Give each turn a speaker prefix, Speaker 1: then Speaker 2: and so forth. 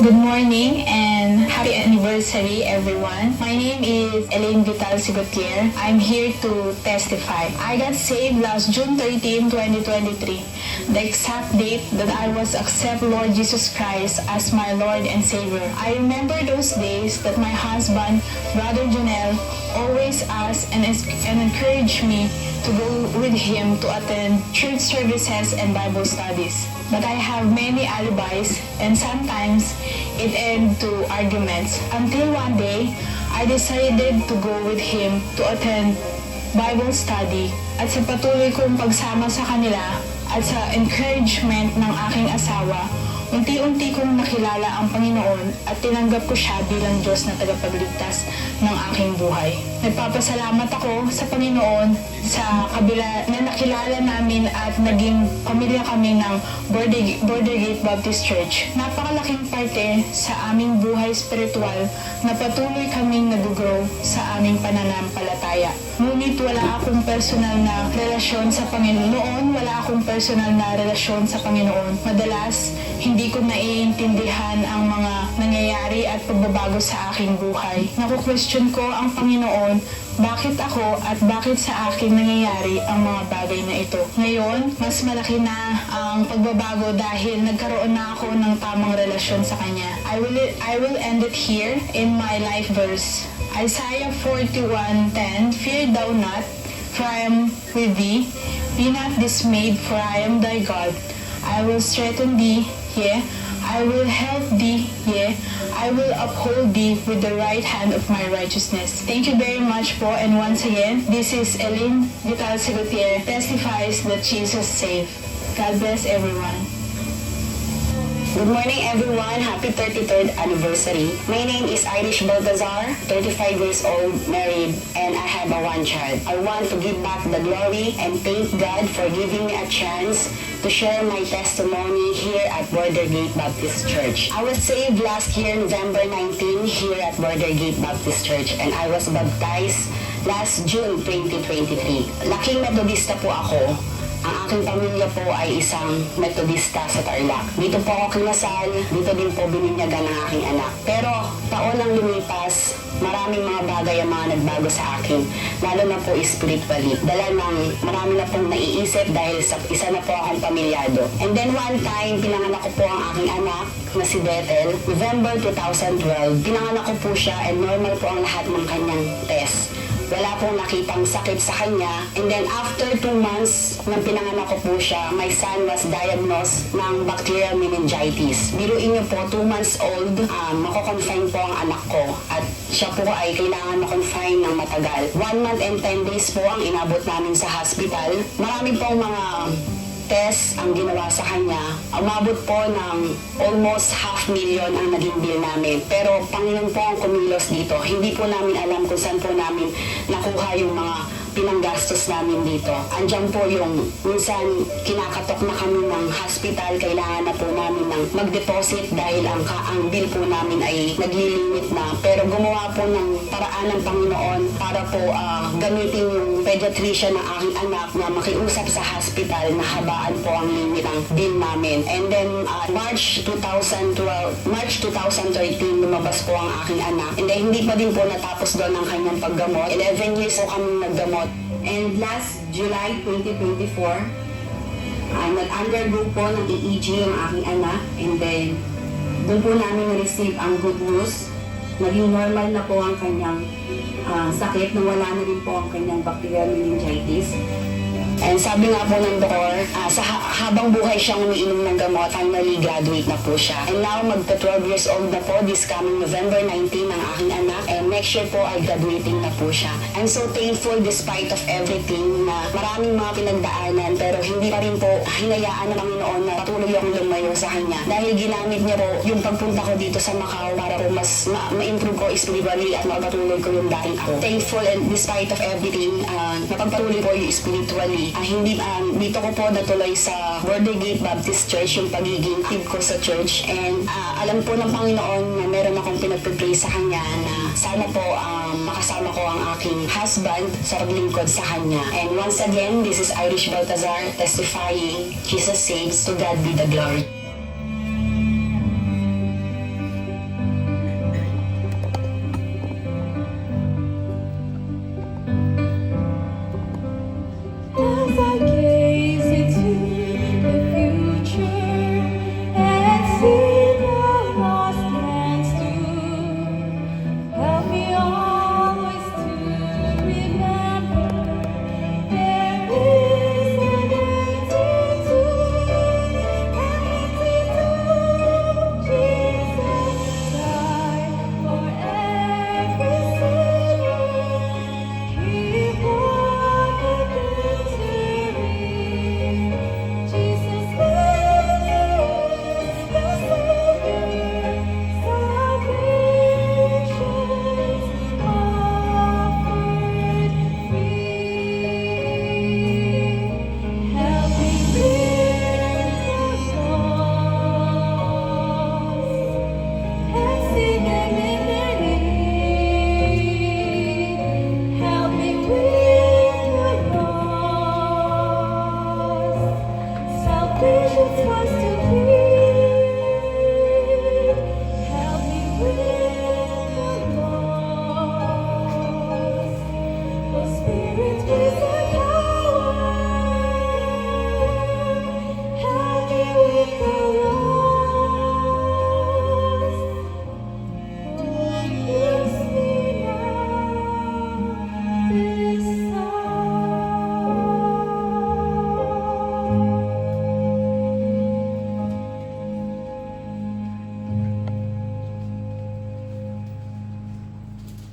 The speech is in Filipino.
Speaker 1: Good morning and happy anniversary, everyone. My name is Elaine Vital Sigutier. I'm here to testify. I got saved last June 13, 2023, the exact date that I was accept Lord Jesus Christ as my Lord and Savior. I remember those days that my husband, Brother Janelle, always asked and encouraged me to go with him to attend church services and Bible studies. But I have many alibis and sometimes it ended to arguments until one day I decided to go with him to attend Bible study at sa patuloy kong pagsama sa kanila at sa encouragement ng aking asawa, unti-unti kong nakilala ang Panginoon at tinanggap ko siya bilang Diyos na tagapagligtas ng aking buhay. Nagpapasalamat ako sa Panginoon sa kabila na nakilala namin at naging pamilya kami ng Border Gate Baptist Church. Napakalaking parte sa aming buhay spiritual na patuloy kaming nag-grow sa aming pananampalataya. Ngunit wala akong personal na relasyon sa Panginoon. Wala akong personal na relasyon sa Panginoon. Madalas, hindi ko naiintindihan ang mga nangyayari at pagbabago sa aking buhay. Naku-question ko ang Panginoon, bakit ako at bakit sa akin nangyayari ang mga bagay na ito. Ngayon, mas malaki na ang pagbabago dahil nagkaroon na ako ng tamang relasyon sa Kanya. I will end it here in my life verse. Isaiah 41:10, Fear thou not, for I am with thee. Be not dismayed, for I am thy God. I will strengthen thee, yea, I will help thee, yea, I will uphold thee with the right hand of my righteousness. Thank you very much po, and once again, this is Elaine Vital Sigutier, testifies that Jesus saved. God bless everyone.
Speaker 2: Good morning, everyone. Happy 33rd anniversary. My name is Irish Baltazar, 35 years old, married, and I have one child. I want to give back the glory and thank God for giving me a chance to share my testimony here at Border Gate Baptist Church. I was saved last year, November 19, here at Border Gate Baptist Church, and I was baptized last June 2023. Laking Metodista po ako. Ang aking pamilya po ay isang Metodista sa Tarlac. Dito po ako kinasal, dito din po bininyagan ng aking anak. Pero taon ang lumipas, maraming mga bagay ang mga nagbago sa akin, lalo na po spiritually. Dala ng marami na pong naiisip dahil sa isa na po akong pamilyado. And then one time, pinanganak ko po ang aking anak na si Bethel, November 2012. Pinanganak ko po siya and normal po ang lahat ng kanyang test. Wala pong nakitang sakit sa kanya. And then after 2 months nang pinanganak ko po siya, my son was diagnosed ng bacterial meningitis. Biruin niyo po, 2 months old, mako-confine po ang anak ko. At siya po ay kailangan ma-confine ng matagal. 1 month and 10 days po ang inabot namin sa hospital. Marami pong mga test ang ginawa sa kanya. Umabot po ng almost 500,000 ang naging bill namin. Pero Panginoon po ang kumilos dito. Hindi po namin alam kung saan po namin nakuha yung mga pinanggastos namin dito. Andiyan po yung minsan kinakatok na kami ng hospital, kailangan na po namin ng mag-deposit dahil ang bill po namin ay naglilimit na. Pero gumawa po ng paraan ng Panginoon para po gamitin yung pediatrician ng aking anak na makiusap sa hospital na habaan po ang limit ng bill namin. And then March 2013 lumabas po ang aking anak. And then hindi pa din po natapos doon ang kanyang paggamot. 11 years po kami naggamot. And last July 2024, nag-undergo po ng EEG ang aking anak. And then, doon po namin na-receive ang good news. Naging normal na po ang kanyang sakit, na wala na din po ang kanyang bacterial meningitis. And sabi nga po ng doktor, habang buhay siyang umiinom ng gamot, finally graduate na po siya. And now, magta-12 years old na po, this coming November 19 ang aking anak. And next year po ay graduating na po siya. I'm so thankful despite of everything na maraming mga pinagdaanan, pero hindi pa rin po hinayaan ng Panginoon na patuloy akong lumayo sa Kanya. Dahil ginamit niya po yung pagpunta ko dito sa Macau para po mas ma-improve ko spiritually at mapatuloy ko yung dating ako. Thankful and despite of everything, napagpatuloy po yung spiritually. Dito ko po natuloy sa Border Gate Baptist Church yung pagiging active ko sa church. And alam po ng Panginoon na meron akong pinagpipray sa Kanya na sana po makasama ko ang aking husband sa paglingkod sa Kanya. And once again, this is Irish Baltazar testifying, Jesus saves, to God be the glory.